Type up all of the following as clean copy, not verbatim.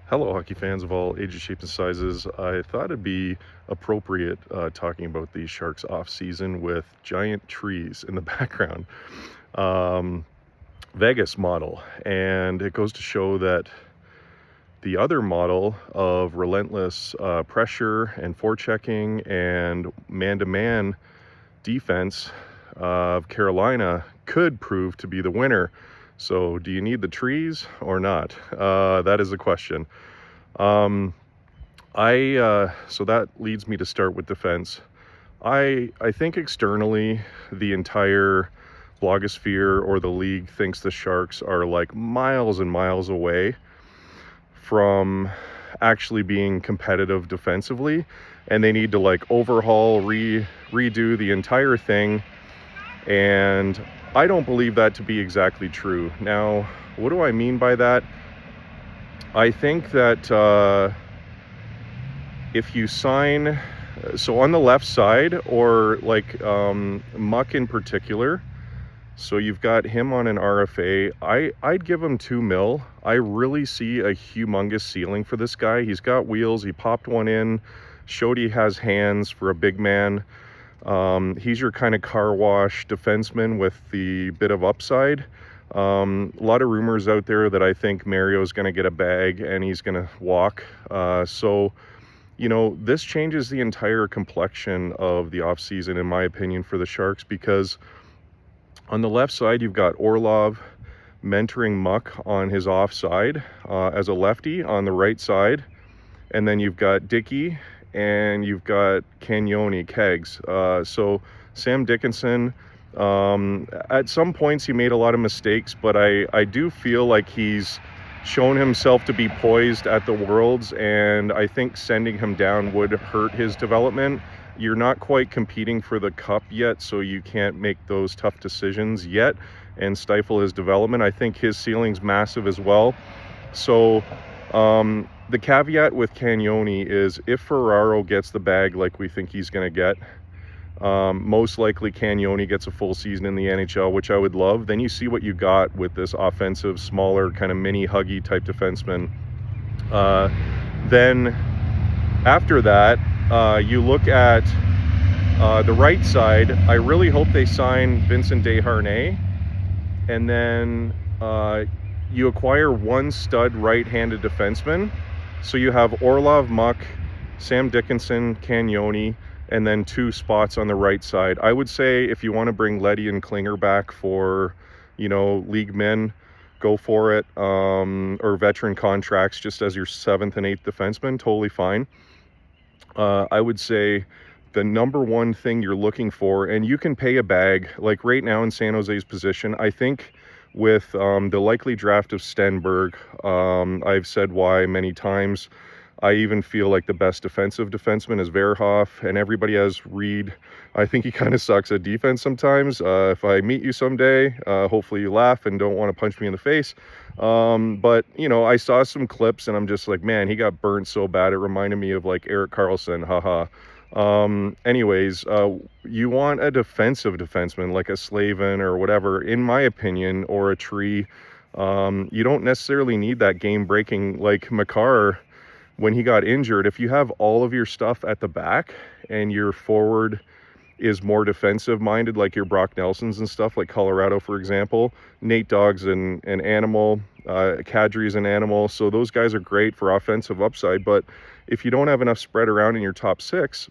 Hello, hockey fans of all ages, shapes, and sizes. I thought it'd be appropriate talking about the Sharks off season with giant trees in the background. Um, Vegas model, and it goes to show that the other model of relentless pressure and forechecking and man-to-man defense of Carolina could prove to be the winner. So, do you need the trees or not? That is the question. Um, so that leads me to start with defense. I think externally the entire blogosphere or the league thinks the Sharks are like miles and miles away from actually being competitive defensively, and they need to like overhaul, redo the entire thing. And I don't believe that to be exactly true. Now, what do I mean by that? I think that if you sign, so on the left side, or like Muck in particular, so you've got him on an RFA. I'd give him 2 mil. I really see a humongous ceiling for this guy. He's got wheels. He popped one in, showed he has hands for a big man. He's your kind of car wash defenseman with the bit of upside. A lot of rumors out there that I think Mario's going to get a bag and he's going to walk. This changes the entire complexion of the offseason, in my opinion, for the Sharks, because on the left side, you've got Orlov mentoring Muck on his offside as a lefty on the right side. And then you've got Dickey and you've got Cagnoni, Kegs. So Sam Dickinson, at some points he made a lot of mistakes, but I do feel like he's shown himself to be poised at the Worlds, and I think sending him down would hurt his development. You're not quite competing for the cup yet, so you can't make those tough decisions yet and stifle his development. I think his ceiling's massive as well. So the caveat with Cagnoni is if Ferraro gets the bag like we think he's going to get, most likely Cagnoni gets a full season in the NHL, which I would love. Then you see what you got with this offensive, smaller, kind of mini Huggy type defenseman. Then after that, you look at the right side. I really hope they sign Vincent Desharnais, and then you acquire one stud right-handed defenseman. So you have Orlov, Muck, Sam Dickinson, Cagnoni, and then 2 spots on the right side. I would say if you want to bring Leddy and Klinger back for, league men, go for it. Or veteran contracts just as your 7th and 8th defenseman, totally fine. I would say the number one thing you're looking for, and you can pay a bag, like right now in San Jose's position, I think with the likely draft of Stenberg, I've said why many times. I even feel like the best defensive defenseman is Verhoff, and everybody has Reed. I think he kind of sucks at defense sometimes. If I meet you someday, hopefully you laugh and don't want to punch me in the face. But, I saw some clips and I'm just like, man, he got burnt so bad. It reminded me of like Erik Karlsson, haha. Anyways, you want a defensive defenseman like a Slavin or whatever, in my opinion, or a Tree. You don't necessarily need that game-breaking like Makar when he got injured. If you have all of your stuff at the back and your forward is more defensive minded, like your Brock Nelsons and stuff, like Colorado, for example, Nate Dogg's an animal, Kadri's an animal. So those guys are great for offensive upside. But if you don't have enough spread around in your top 6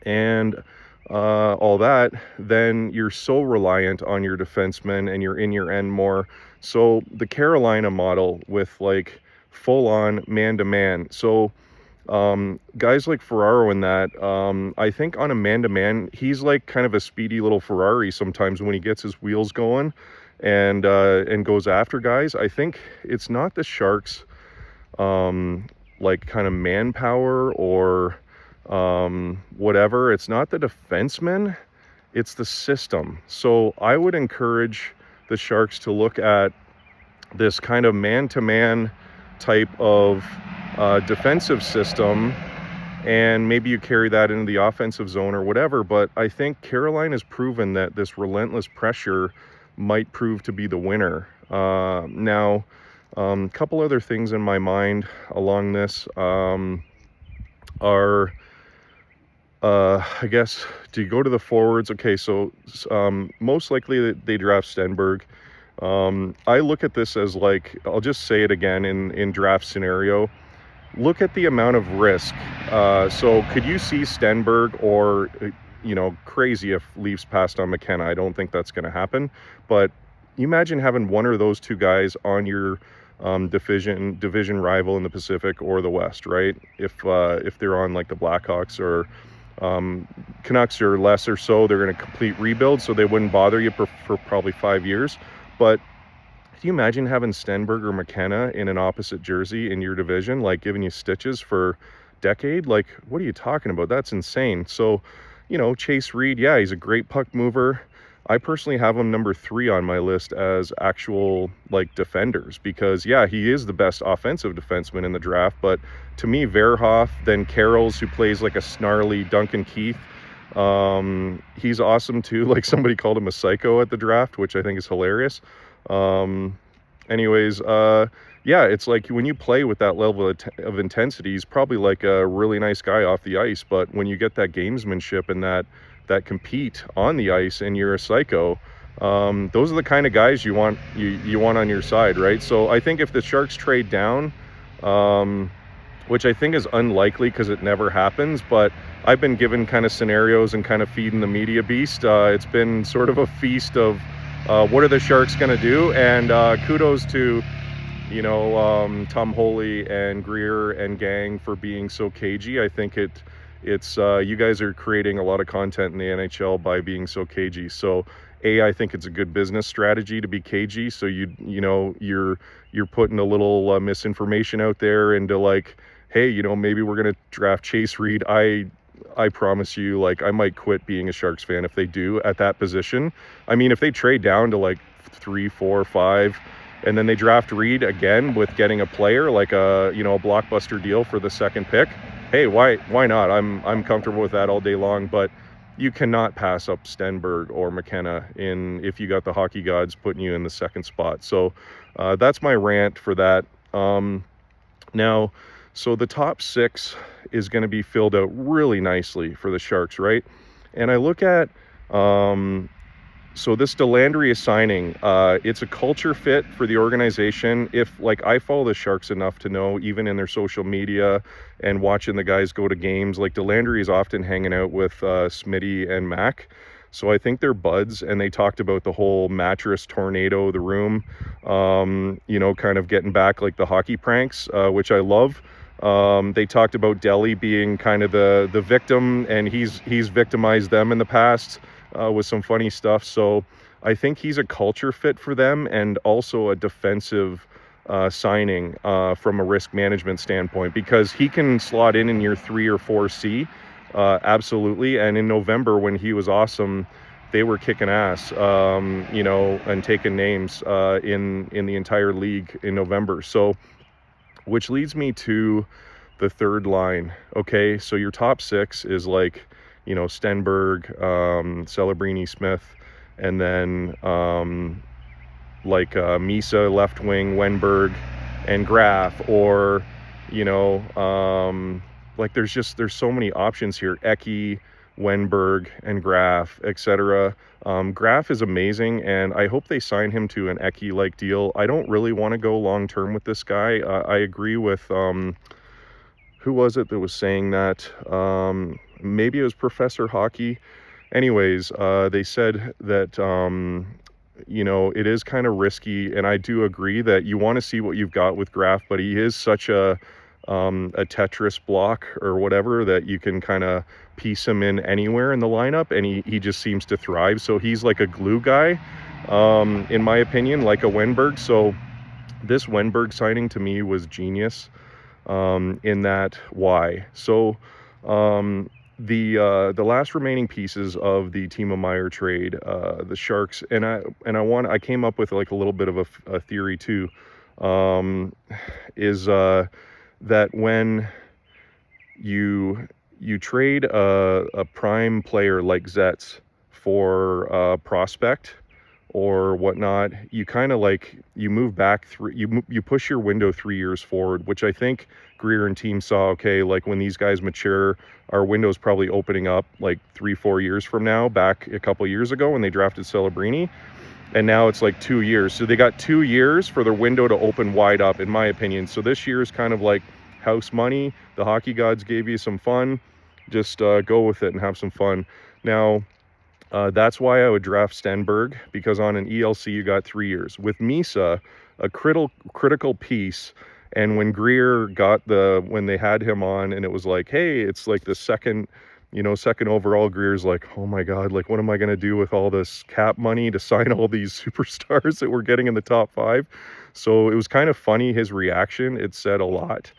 and all that, then you're so reliant on your defensemen and you're in your end more. So the Carolina model with like full-on man-to-man. So guys like Ferraro in that, I think on a man-to-man, he's like kind of a speedy little Ferrari sometimes when he gets his wheels going and goes after guys. I think it's not the Sharks like kind of manpower or whatever. It's not the defensemen, it's the system. So I would encourage the Sharks to look at this kind of man-to-man type of defensive system, and maybe you carry that into the offensive zone or whatever. But I think Carolina has proven that this relentless pressure might prove to be the winner. Now, Couple other things in my mind along this are, I guess, do you go to the forwards? Okay, so most likely they draft Stenberg. I look at this as like, I'll just say it again in draft scenario. Look at the amount of risk. So could you see Stenberg or, crazy if Leafs passed on McKenna? I don't think that's going to happen. But you imagine having one of those two guys on your division rival in the Pacific or the West, right? If they're on like the Blackhawks or Canucks or less or so, they're going to complete rebuild, so they wouldn't bother you for probably 5 years. But can you imagine having Stenberg or McKenna in an opposite jersey in your division, like giving you stitches for a decade? Like, what are you talking about? That's insane. So, Chase Reed, yeah, he's a great puck mover. I personally have him number 3 on my list as actual like defenders because, yeah, he is the best offensive defenseman in the draft. But to me, Verhoff, then Carrolls, who plays like a snarly Duncan Keith, he's awesome too. Like somebody called him a psycho at the draft, which I think is hilarious. Anyways, yeah, it's like when you play with that level of intensity, he's probably like a really nice guy off the ice. But when you get that gamesmanship and that compete on the ice and you're a psycho, those are the kind of guys you want on your side, right? So I think if the Sharks trade down, which I think is unlikely because it never happens, but I've been given kind of scenarios and kind of feeding the media beast. It's been sort of a feast of what are the Sharks going to do? And kudos to, Tom Holy and Greer and gang for being so cagey. I think it's you guys are creating a lot of content in the NHL by being so cagey. So I think it's a good business strategy to be cagey. So you're putting a little misinformation out there into like, hey, maybe we're going to draft Chase Reed. I promise you, like, I might quit being a Sharks fan if they do at that position. I mean, if they trade down to like 3, 4, 5, and then they draft Reed again with getting a player like a blockbuster deal for the second pick, hey, why not? I'm comfortable with that all day long. But you cannot pass up Stenberg or McKenna if you got the hockey gods putting you in the second spot. So that's my rant for that. Now, so the top 6 is going to be filled out really nicely for the Sharks, right? And I look at, so this Delandry is signing. It's a culture fit for the organization. If, like, I follow the Sharks enough to know, even in their social media and watching the guys go to games, like Delandry is often hanging out with Smitty and Mac. So I think they're buds, and they talked about the whole mattress tornado, the room, kind of getting back like the hockey pranks, which I love. They talked about Delhi being kind of the victim, and he's victimized them in the past with some funny stuff. So I think he's a culture fit for them and also a defensive signing from a risk management standpoint, because he can slot in your 3 or 4C, absolutely. And in November, when he was awesome, they were kicking ass, and taking names in the entire league in November. So, which leads me to the third line. Okay, so your top 6 is like, Stenberg, Celebrini, Smith, and then Misa left wing, Wenberg, and Graf, or there's so many options here. Eki, Wenberg, and Graf, etc. Graf is amazing, and I hope they sign him to an Eki-like deal. I don't really want to go long-term with this guy. I agree with, who was it that was saying that? Maybe it was Professor Hockey. Anyways, they said that, it is kind of risky, and I do agree that you want to see what you've got with Graf, but he is such a Tetris block or whatever that you can kind of piece him in anywhere in the lineup, and he just seems to thrive. So he's like a glue guy, in my opinion, like a Wenberg. So this Wenberg signing to me was genius, in that why. So the last remaining pieces of the Timo Meier trade, the Sharks, and I came up with like a little bit of a theory too, is that when you trade a prime player like Zetz for a prospect, or whatnot, you kind of like, you move back through, you push your window 3 years forward, which I think Greer and team saw, okay, like when these guys mature, our window's probably opening up like 3-4 years from now, back a couple years ago when they drafted Celebrini. And now it's like 2 years. So they got 2 years for their window to open wide up, in my opinion. So this year is kind of like house money. The hockey gods gave you some fun. Just go with it and have some fun. Now, that's why I would draft Stenberg, because on an ELC you got 3 years. With Misa, a critical piece, and when Greer when they had him on and it was like, hey, it's like the second overall, Greer's like, oh my God, like what am I going to do with all this cap money to sign all these superstars that we're getting in the top 5? So it was kind of funny, his reaction. It said a lot,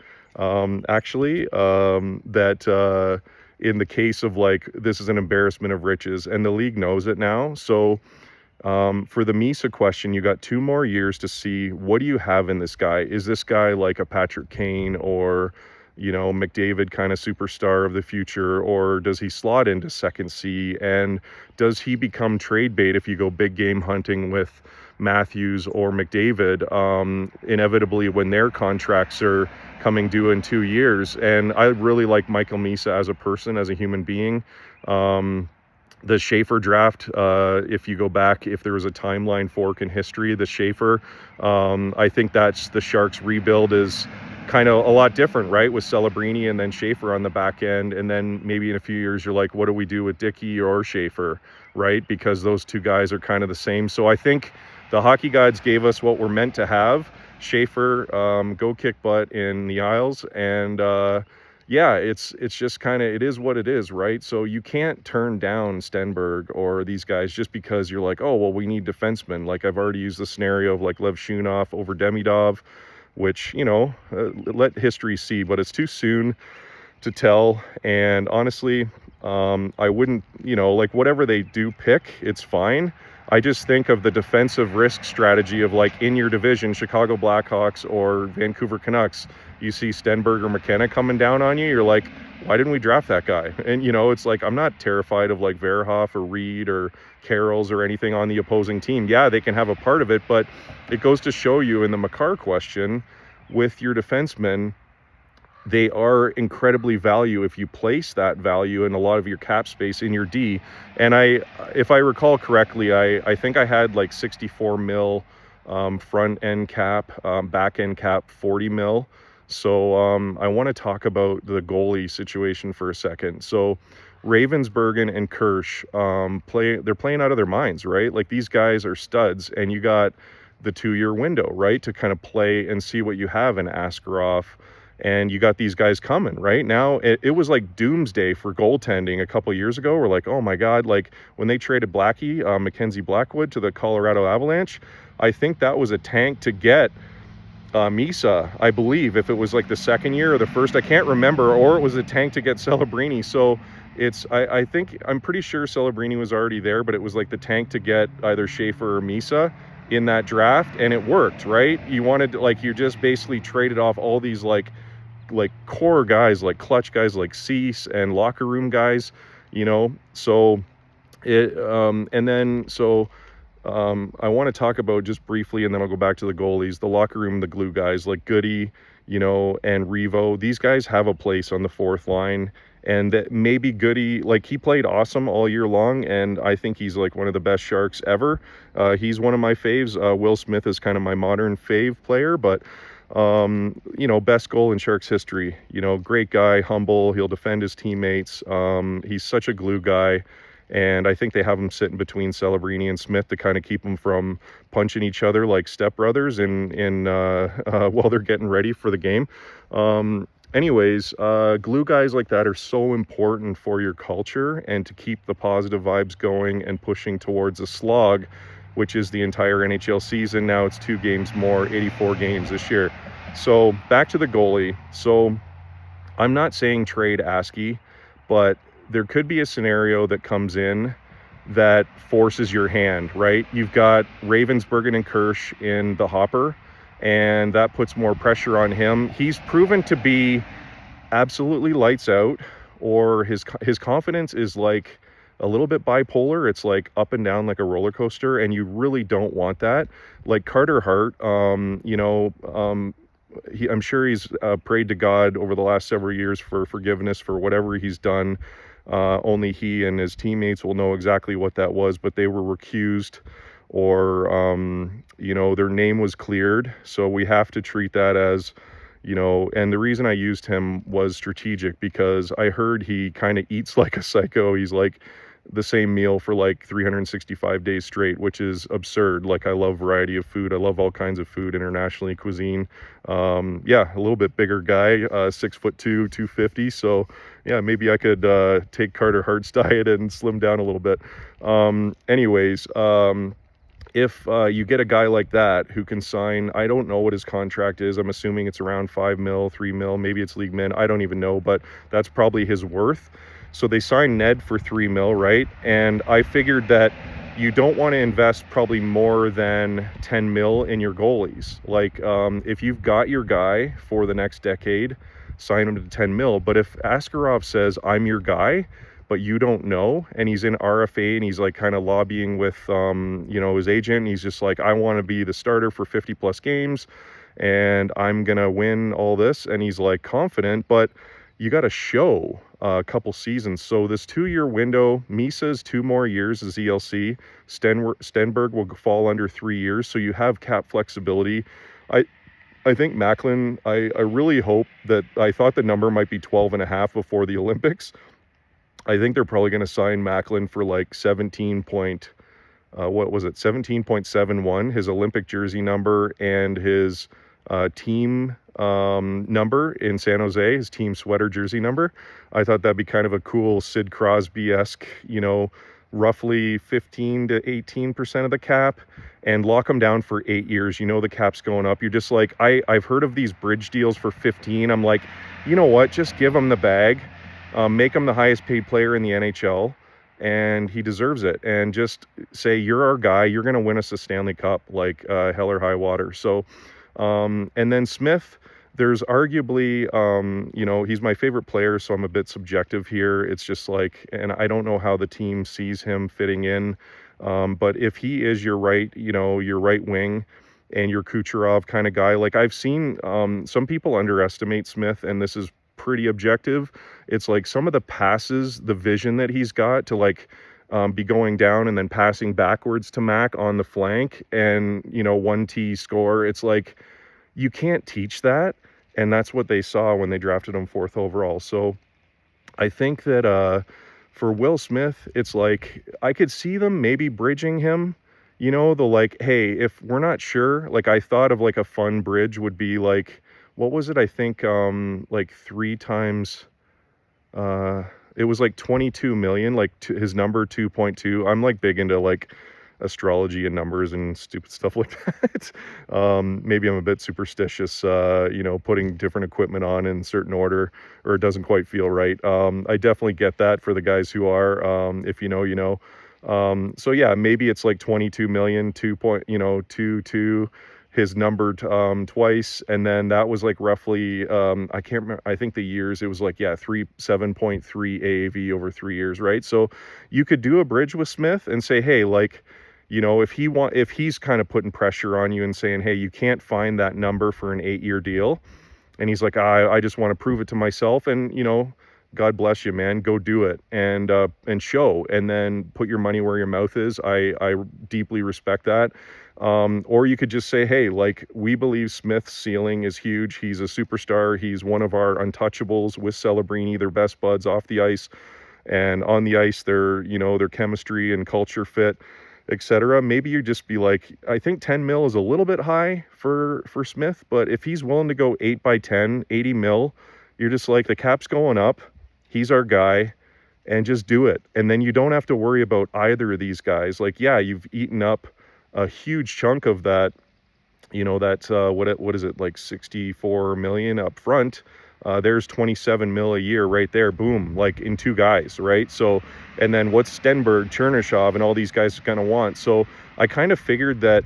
actually, that in the case of like, this is an embarrassment of riches, and the league knows it now. So for the Misa question, you got 2 more years to see, what do you have in this guy? Is this guy like a Patrick Kane or, McDavid kind of superstar of the future, or does he slot into second C? And does he become trade bait if you go big game hunting with Matthews or McDavid, inevitably when their contracts are coming due in 2 years? And I really like Michael Misa as a person, as a human being. The Schaefer draft, if you go back, if there was a timeline fork in history, the Schaefer, I think that's the Sharks rebuild is kind of a lot different, right? With Celebrini and then Schaefer on the back end. And then maybe in a few years, you're like, what do we do with Dickey or Schaefer, right? Because those two guys are kind of the same. So I think the hockey gods gave us what we're meant to have. Schaefer, go kick butt in the Isles. And yeah, it's just kind of, it is what it is, right? So you can't turn down Stenberg or these guys just because you're like, oh, well, we need defensemen. Like I've already used the scenario of like Lev Shunov over Demidov, which, let history see, but it's too soon to tell. And honestly, I wouldn't, like whatever they do pick, it's fine. I just think of the defensive risk strategy of like in your division, Chicago Blackhawks or Vancouver Canucks, you see Stenberg or McKenna coming down on you, you're like, why didn't we draft that guy? And, it's like, I'm not terrified of like Verhoff or Reed or Carrolls or anything on the opposing team. Yeah, they can have a part of it, but it goes to show you in the Makar question with your defensemen, they are incredibly value if you place that value in a lot of your cap space in your D. And if I recall correctly, I think I had like 64 mil front end cap, back end cap 40 mil. So I want to talk about the goalie situation for a second. So Ravensbergen and Kirsch they're playing out of their minds, right? Like these guys are studs, and you got the 2-year window, right, to kind of play and see what you have in Askarov. And you got these guys coming right now. It was like doomsday for goaltending a couple years ago. We're like, oh my God, like when they traded Blackie, Mackenzie Blackwood to the Colorado Avalanche, I think that was a tank to get Misa, I believe, if it was like the second year or the first, I can't remember, or it was a tank to get Celebrini. So I think, I'm pretty sure Celebrini was already there, but it was like the tank to get either Schaefer or Misa in that draft, and it worked, right? You wanted, like, you just basically traded off all these like core guys, like clutch guys like Cease and locker room guys, so it, and then, so I want to talk about just briefly, and then I'll go back to the goalies, the locker room, the glue guys like Goody, and Revo. These guys have a place on the fourth line, and that maybe Goody, like he played awesome all year long, and I think he's like one of the best Sharks ever. He's one of my faves. Will Smith is kind of my modern fave player, but best goal in Sharks history. Great guy, humble, he'll defend his teammates. He's such a glue guy. And I think they have him sitting between Celebrini and Smith to kind of keep them from punching each other like stepbrothers while they're getting ready for the game. Anyways, glue guys like that are so important for your culture and to keep the positive vibes going and pushing towards a slog, which is the entire NHL season. Now it's 2 games more, 84 games this year. So back to the goalie. So I'm not saying trade Askey, but there could be a scenario that comes in that forces your hand, right? You've got Ravensbergen and Kirsch in the hopper, and that puts more pressure on him. He's proven to be absolutely lights out, or his confidence is like a little bit bipolar. It's like up and down like a roller coaster, and you really don't want that. Like Carter Hart, I'm sure he's prayed to God over the last several years for forgiveness for whatever he's done. Only he and his teammates will know exactly what that was, but they were recused, or their name was cleared. So we have to treat that as, and the reason I used him was strategic, because I heard he kind of eats like a psycho. He's like the same meal for like 365 days straight, which is absurd. Like, I love variety of food. I love all kinds of food, internationally cuisine. A little bit bigger guy, 6'2", 250. So yeah, maybe I could take Carter Hart's diet and slim down a little bit. If you get a guy like that who can sign, I don't know what his contract is. I'm assuming it's around 5 mil, 3 mil, maybe it's league min. I don't even know, but that's probably his worth. So they signed Ned for 3 mil, right? And I figured that you don't want to invest probably more than 10 mil in your goalies. Like, if you've got your guy for the next decade, sign him to 10 mil. But if Askarov says, I'm your guy, but you don't know, and he's in RFA and he's like kind of lobbying with his agent, he's just like, I want to be the starter for 50 plus games and I'm gonna win all this, and he's like confident, but you got to show a couple seasons. So this 2-year window, Misa's 2 more years as ELC, Stenberg will fall under 3 years, so you have cap flexibility. I think Macklin, I really hope that, I thought the number might be 12.5 before the Olympics. I think they're probably going to sign Macklin for like 17.71, his Olympic jersey number, and his team number in San Jose, his team sweater jersey number. I thought that'd be kind of a cool Sid Crosby-esque, roughly 15 to 18% of the cap, and lock them down for 8 years. The cap's going up. You're just like, I've heard of these bridge deals for 15. I'm like, you know what? Just give him the bag. Make him the highest paid player in the NHL, and he deserves it. And just say, you're our guy. You're going to win us a Stanley Cup, like hell or high water. So, and then Smith, there's arguably, he's my favorite player, so I'm a bit subjective here. It's just like, and I don't know how the team sees him fitting in. But if he is your right wing and your Kucherov kind of guy, like I've seen some people underestimate Smith, and this is pretty objective. It's like some of the passes, the vision that he's got to like be going down and then passing backwards to Mac on the flank and 1T score. It's like, you can't teach that, and that's what they saw when they drafted him 4th overall. So I think that for Will Smith, it's like I could see them maybe bridging him, the like, hey, if we're not sure, like I thought of like a fun bridge would be like, what was it? I think like 3 times, it was like 22 million, like his number 2.2. I'm like big into like astrology and numbers and stupid stuff like that. Maybe I'm a bit superstitious, putting different equipment on in certain order, or it doesn't quite feel right. I definitely get that for the guys who are, if you know, you know. So yeah, maybe it's like 22 million, 2.22, his number twice, and then that was like roughly, I can't remember, I think the years, it was like, 7.3 AAV over 3 years, right? So you could do a bridge with Smith and say, hey, like, if he's kind of putting pressure on you and saying, hey, you can't find that number for an 8-year deal, and he's like, I just want to prove it to myself, and God bless you, man, go do it and show, and then put your money where your mouth is. I deeply respect that. Or you could just say, hey, like, we believe Smith's ceiling is huge. He's a superstar. He's one of our untouchables with Celebrini. They're best buds off the ice, and on the ice, their chemistry and culture fit, etc. Maybe you just be like, I think 10 mil is a little bit high for Smith, but if he's willing to go 8 by 10, 80 mil, you're just like, the cap's going up. He's our guy, and just do it. And then you don't have to worry about either of these guys. Like, yeah, you've eaten up a huge chunk of that, what is it, like 64 million up front. There's 27 mil a year right there, boom, like in 2 guys, right? So, and then what's Stenberg, Chernyshov, and all these guys gonna want? So I kind of figured that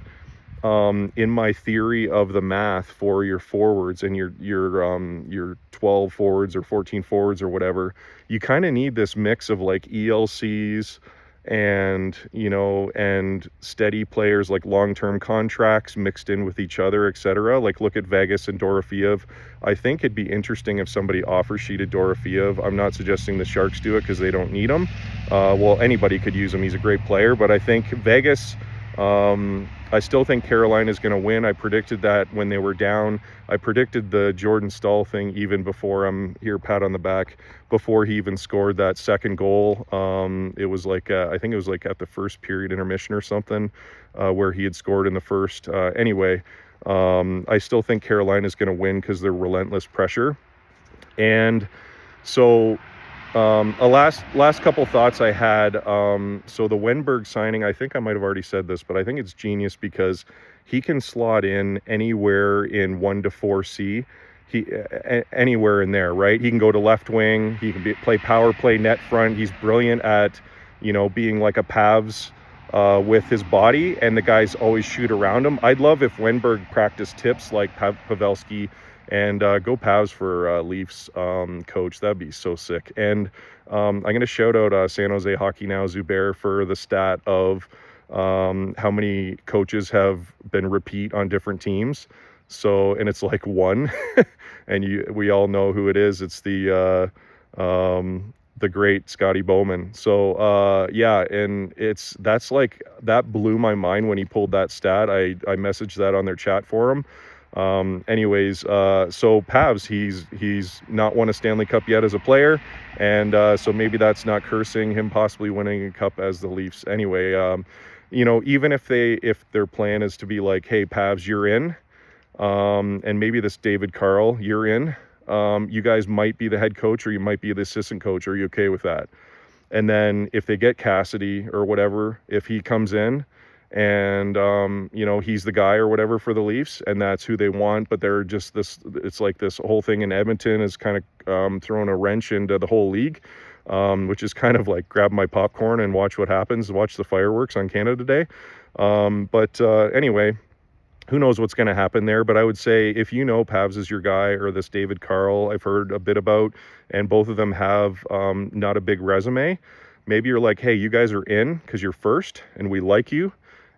in my theory of the math for your forwards and your 12 forwards or 14 forwards or whatever. You kind of need this mix of like ELCs and, you know, and steady players, like long-term contracts mixed in with each other, etc. Like look at Vegas and Dorofeev. I think it'd be interesting if somebody offer sheeted Dorofeev. I'm not suggesting the Sharks do it because they don't need him. Well, anybody could use him. He's a great player, but I think Vegas, I still think Carolina is going to win. I predicted that when they were down. I predicted the Jordan Staal thing even before, I'm here, pat on the back, before he even scored that second goal. It was like, I think it was like at the first period intermission or something, where he had scored in the first. Anyway, I still think Carolina is going to win because they're relentless pressure. And so a last couple thoughts I had. So the Wenberg signing, I think I might have already said this, but I think it's genius because he can slot in anywhere in 1 to 4C. Anywhere in there, right? He can go to left wing. He can play power play, net front. He's brilliant at, you know, being like a Pavs with his body, and the guys always shoot around him. I'd love if Wenberg practiced tips like Pavelski. And go Pavs for Leafs coach. That'd be so sick. And I'm going to shout out San Jose Hockey Now, Zubair, for the stat of how many coaches have been repeat on different teams. So, and it's like one, and we all know who it is. It's the great Scotty Bowman. So yeah, and that's like, that blew my mind when he pulled that stat. I messaged that on their chat forum. Anyways, so Pavs, he's not won a Stanley Cup yet as a player, and so maybe that's not cursing him possibly winning a cup as the Leafs. Anyway, you know, even if their plan is to be like, hey, Pavs, you're in, and maybe this David Carl, you're in, you guys might be the head coach or you might be the assistant coach. Are you okay with that? And then if they get Cassidy or whatever, if he comes in and you know, he's the guy or whatever for the Leafs, and that's who they want, but they're just this, it's like this whole thing in Edmonton is kind of throwing a wrench into the whole league, which is kind of like grab my popcorn and watch what happens, watch the fireworks on Canada Day. But anyway, who knows what's going to happen there. But I would say, if you know Pavs is your guy, or this David Carl I've heard a bit about, and both of them have not a big resume, maybe you're like, hey, you guys are in because you're first and we like you,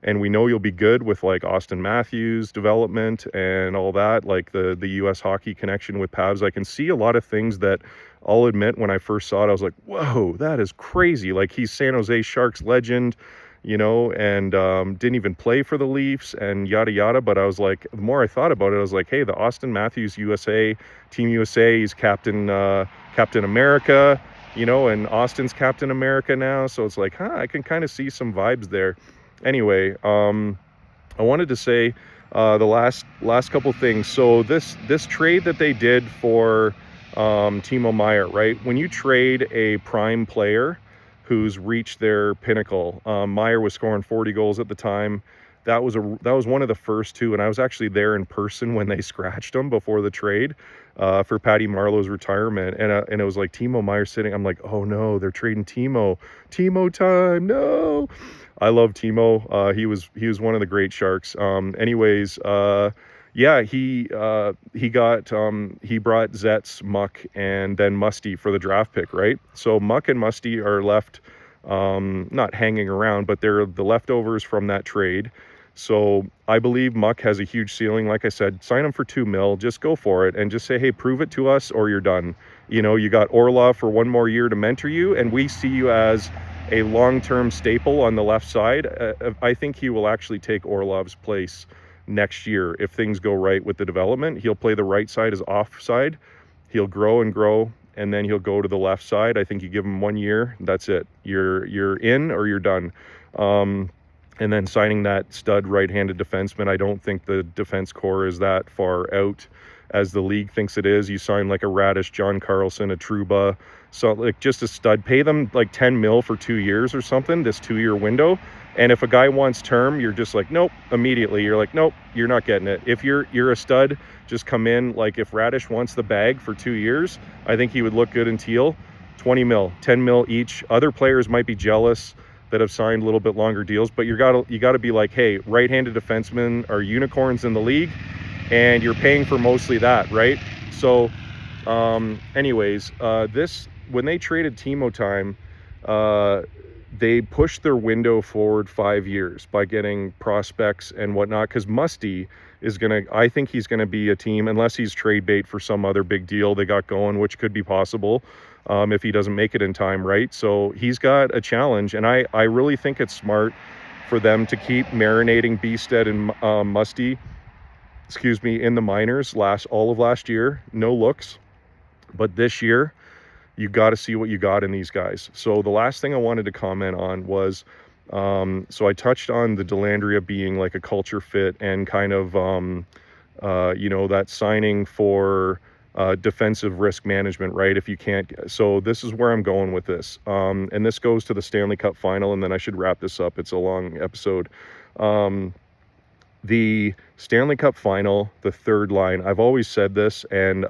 and we know you'll be good with like Austin Matthews development and all that, like the U.S. hockey connection with Pavs. I can see a lot of things that I'll admit when I first saw it, I was like, whoa, that is crazy. Like, he's San Jose Sharks legend, you know, and didn't even play for the Leafs and yada yada. But I was like, the more I thought about it, I was like, hey, the Austin Matthews USA, Team USA, he's Captain America, you know, and Austin's Captain America now. So it's like, I can kind of see some vibes there. Anyway, I wanted to say the last couple things. So this trade that they did for Timo Meier, right? When you trade a prime player who's reached their pinnacle, Meier was scoring 40 goals at the time. That was one of the first two, and I was actually there in person when they scratched him before the trade for Patty Marleau's retirement, and it was like Timo Meier sitting. I'm like, oh no, they're trading Timo time, no. I love Timo. He was one of the great Sharks. Anyways, yeah, he brought Zetz, Muck, and then Musty for the draft pick, right? So Muck and Musty are left, not hanging around, but they're the leftovers from that trade. So I believe Muck has a huge ceiling. Like I said, sign him for $2 million, just go for it, and just say, hey, prove it to us or you're done. You know, you got Orlov for 1 more year to mentor you, and we see you as a long-term staple on the left side. I think he will actually take Orlov's place next year if things go right with the development. He'll play the right side as offside. He'll grow and grow, and then he'll go to the left side. I think you give him 1 year, that's it. You're in or you're done. And then signing that stud right-handed defenseman, I don't think the defense core is that far out as the league thinks it is. You sign like a Radish, John Carlson, a Trouba, so like just a stud. Pay them like $10 million for 2 years or something, this 2-year window. And if a guy wants term, you're just like, nope, immediately. You're like, nope, you're not getting it. If you're a stud, just come in. Like, if Radish wants the bag for 2 years, I think he would look good in teal. 20 mil, 10 mil each. Other players might be jealous that have signed a little bit longer deals, but you gotta be like, hey, right-handed defensemen are unicorns in the league, and you're paying for mostly that, right? So Anyways, when they traded Timo Time, they pushed their window forward 5 years by getting prospects and whatnot, because Musty I think he's gonna be a team, unless he's trade bait for some other big deal they got going, which could be possible, if he doesn't make it in time, right? So he's got a challenge, and I really think it's smart for them to keep marinating Beasted and Musty, in the minors all of last year, no looks. But this year, you got to see what you got in these guys. So the last thing I wanted to comment on was, so I touched on the Dellandrea being like a culture fit and kind of, that signing for defensive risk management, right? If you can't, so this is where I'm going with this. And this goes to the Stanley Cup final, and then I should wrap this up. It's a long episode. The Stanley Cup final, the third line, I've always said this, and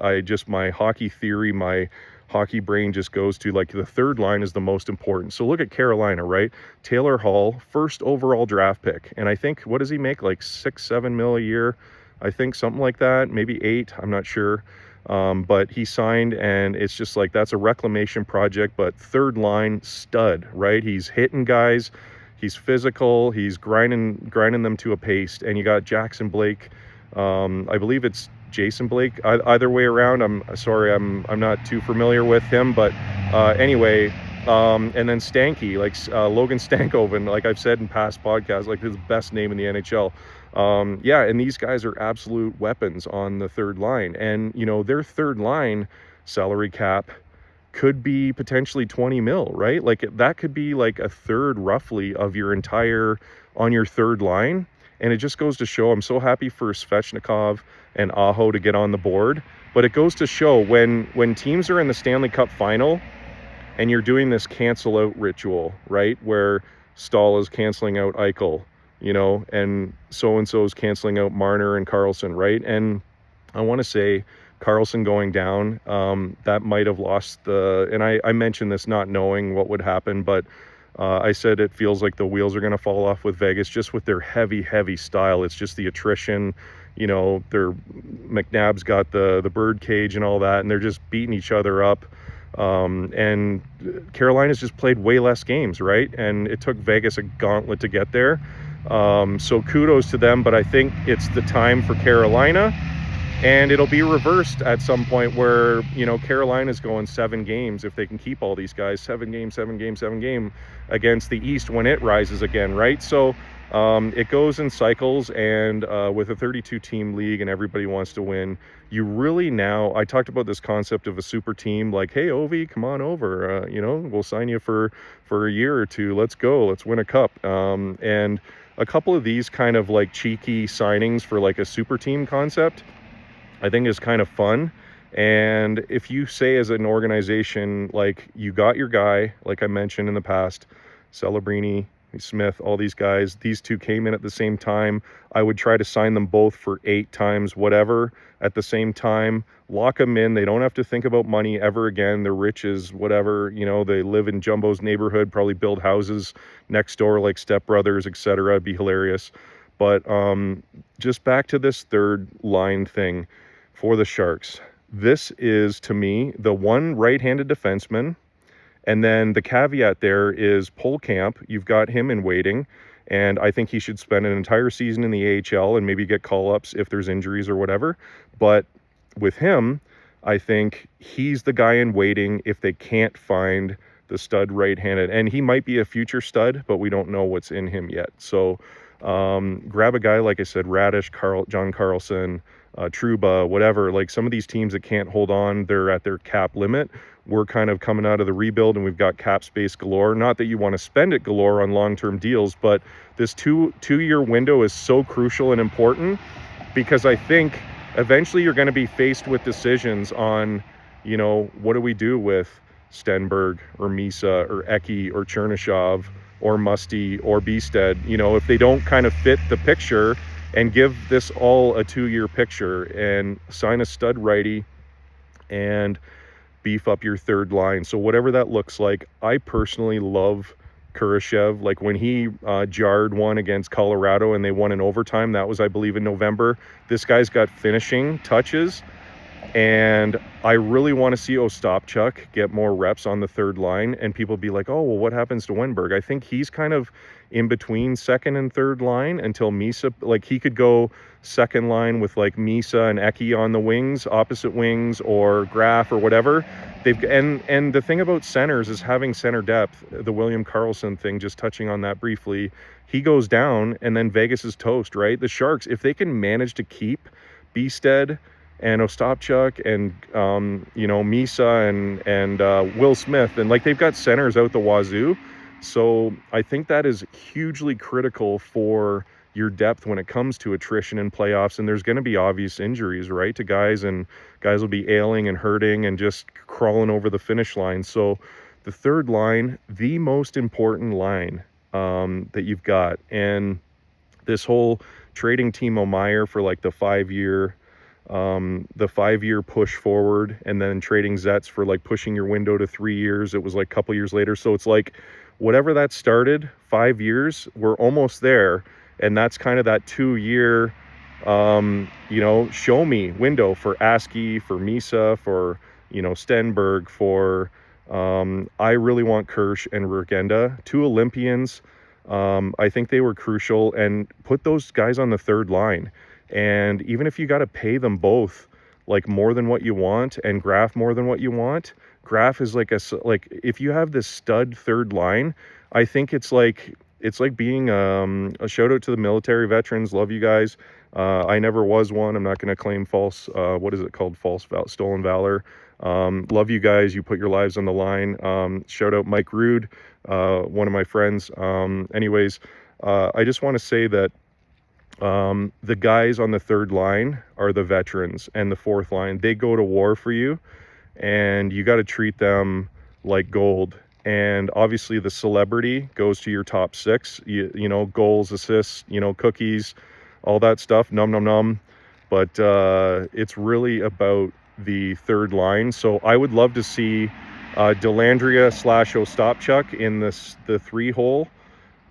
my hockey theory, my hockey brain just goes to, like, the third line is the most important. So look at Carolina, right? Taylor Hall, first overall draft pick. And I think, what does he make? Like 6-7 mil a year? I think something like that, maybe 8, I'm not sure. But he signed, and it's just like, that's a reclamation project, but third line stud, right? He's hitting guys. He's physical. He's grinding them to a paste. And you got Jackson Blake. I believe it's Jason Blake. Either way around. I'm sorry. I'm not too familiar with him. But anyway, and then Stanky, like Logan Stankoven, like I've said in past podcasts, like his best name in the NHL. Yeah, and these guys are absolute weapons on the third line. And their third line salary cap could be potentially 20 mil, right? Like that could be like a third roughly of your on your third line. And it just goes to show, I'm so happy for Svechnikov and Aho to get on the board, but it goes to show when teams are in the Stanley Cup final and you're doing this cancel out ritual, right? Where Stahl is canceling out Eichel, and so-and-so is canceling out Marner and Karlsson, right? And I want to say Karlsson going down, that might have lost and I mentioned this not knowing what would happen, but I said it feels like the wheels are going to fall off with Vegas, just with their heavy style. It's just the attrition, McNabb's got the bird cage and all that, and they're just beating each other up. And Carolina's just played way less games, right? And it took Vegas a gauntlet to get there. So kudos to them, but I think it's the time for Carolina. And it'll be reversed at some point where, Carolina's going 7 games if they can keep all these guys, 7 game against the East when it rises again, right? So it goes in cycles, and with a 32-team league and everybody wants to win, you really now, I talked about this concept of a super team, like, hey, Ovi, come on over, we'll sign you for a year or two. Let's go. Let's win a cup. And a couple of these kind of like cheeky signings for like a super team concept, I think is kind of fun. And if you say as an organization, like, you got your guy, like I mentioned in the past, Celebrini, Smith, all these guys, these two came in at the same time, I would try to sign them both for 8 times whatever at the same time, lock them in. They don't have to think about money ever again. They're rich as whatever, they live in Jumbo's neighborhood, probably build houses next door like Step Brothers, etc. It'd be hilarious. But just back to this third line thing for the Sharks. This is, to me, the one right-handed defenseman. And then the caveat there is Polkamp. You've got him in waiting. And I think he should spend an entire season in the AHL and maybe get call-ups if there's injuries or whatever. But with him, I think he's the guy in waiting if they can't find the stud right-handed. And he might be a future stud, but we don't know what's in him yet. So grab a guy, like I said, Radish, John Karlsson, Trouba, whatever. Like, some of these teams that can't hold on, they're at their cap limit. We're kind of coming out of the rebuild and we've got cap space galore. Not that you want to spend it galore on long-term deals, but this two-year window is so crucial and important, because I think eventually you're going to be faced with decisions on, what do we do with Stenberg or Misa or Eki or Chernyshov or Musty or Beasted, if they don't kind of fit the picture, and give this all a 2-year picture and sign a stud righty and beef up your third line. So whatever that looks like, I personally love Kurashev. Like, when he jarred one against Colorado and they won in overtime, that was, I believe, in November. This guy's got finishing touches. And I really want to see Ostapchuk get more reps on the third line, and people be like, oh, well, what happens to Wenberg? I think he's kind of in between second and third line until Misa, like he could go second line with like Misa and Eki on the wings, opposite wings, or Graf or whatever. And the thing about centers is having center depth. The William Karlsson thing, just touching on that briefly, he goes down and then Vegas is toast, right? The Sharks, if they can manage to keep Bjugstad and Ostapchuk and Misa and Will Smith, and like they've got centers out the wazoo. So I think that is hugely critical for your depth when it comes to attrition in playoffs. And there's going to be obvious injuries, right, to guys, and guys will be ailing and hurting and just crawling over the finish line. So the third line, the most important line that you've got. And this whole trading Timo Meier for like the 5-year push forward, and then trading Zetz for like pushing your window to 3 years. It was like a couple years later. So it's like whatever that started, 5 years, we're almost there. And that's kind of that 2-year, show me window for Askey, for Misa, for, Stenberg, for, I really want Kirsch and Regenda, 2 Olympians. I think they were crucial, and put those guys on the third line. And even if you got to pay them both like more than what you want, and Graf more than what you want, Graf is like if you have this stud third line, I think it's like being a shout out to the military veterans. Love you guys. I never was one. I'm not going to claim false. What is it called? Stolen valor. Love you guys. You put your lives on the line. Shout out Mike Rude, one of my friends. Anyways, I just want to say that the guys on the third line are the veterans, and the fourth line, they go to war for you, and you got to treat them like gold. And obviously the celebrity goes to your top 6, goals, assists, cookies, all that stuff, num num num. But it's really about the third line. So I would love to see Dellandrea / Ostapchuk in the 3-hole,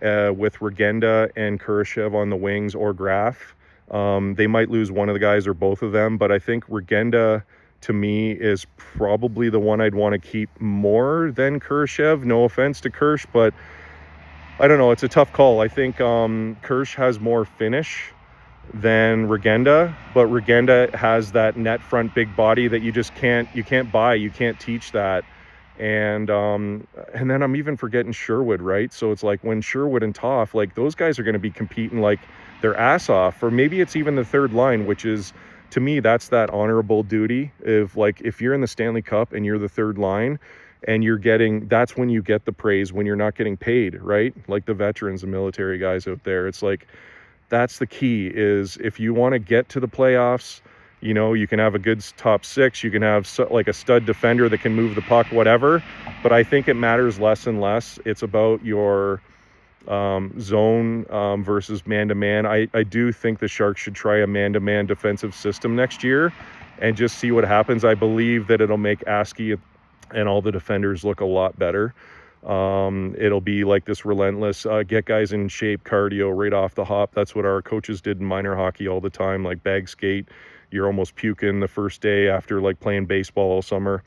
with Regenda and Kurashev on the wings, or Graf. They might lose one of the guys or both of them, but I think Regenda, to me, is probably the one I'd want to keep more than Kurashev. No offense to Kirsch, but I don't know. It's a tough call. I think Kirsch has more finish than Regenda, but Regenda has that net front big body that you can't buy. You can't teach that. And then I'm even forgetting Sherwood, right? So it's like when Sherwood and Toff, like those guys are going to be competing like their ass off. Or maybe it's even the third line, which is, to me, that's that honorable duty of like, if you're in the Stanley Cup and you're the third line and that's when you get the praise, when you're not getting paid, right? Like the veterans and military guys out there. It's like, that's the key, is if you want to get to the playoffs, you can have a good top 6, you can have like a stud defender that can move the puck, whatever. But I think it matters less and less. It's about your zone versus man-to-man. I do think the Sharks should try a man-to-man defensive system next year and just see what happens. I believe that it'll make Askey and all the defenders look a lot better. It'll be like this relentless get guys in shape cardio right off the hop. That's what our coaches did in minor hockey all the time, like bag skate. You're almost puking the first day after like playing baseball all summer.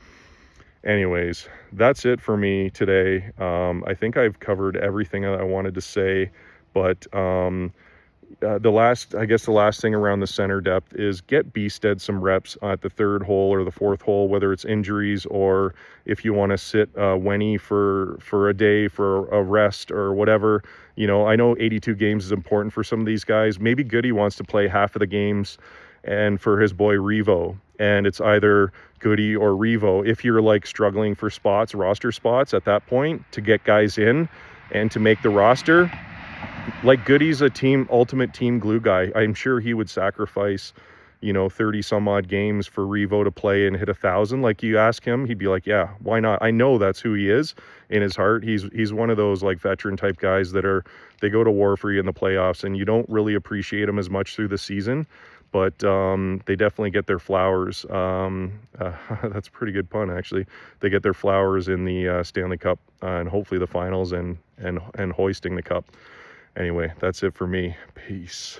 Anyways, that's it for me today. I think I've covered everything I wanted to say, but the last thing around the center depth is get Bjugstad some reps at the 3rd hole or the 4th hole, whether it's injuries or if you want to sit Wenny for a day for a rest or whatever. I know 82 games is important for some of these guys. Maybe Goody wants to play half of the games, and for his boy Revo, and it's either Goody or Revo. If you're like struggling for roster spots at that point, to get guys in and to make the roster, like Goody's a ultimate team glue guy. I'm sure he would sacrifice 30 some odd games for Revo to play and hit 1,000. Like, you ask him, he'd be like, yeah, why not? I know that's who he is in his heart. He's one of those like veteran type guys that they go to war for you in the playoffs, and you don't really appreciate him as much through the season, but they definitely get their flowers. That's a pretty good pun, actually. They get their flowers in the Stanley Cup and hopefully the finals and hoisting the cup. Anyway, that's it for me. Peace.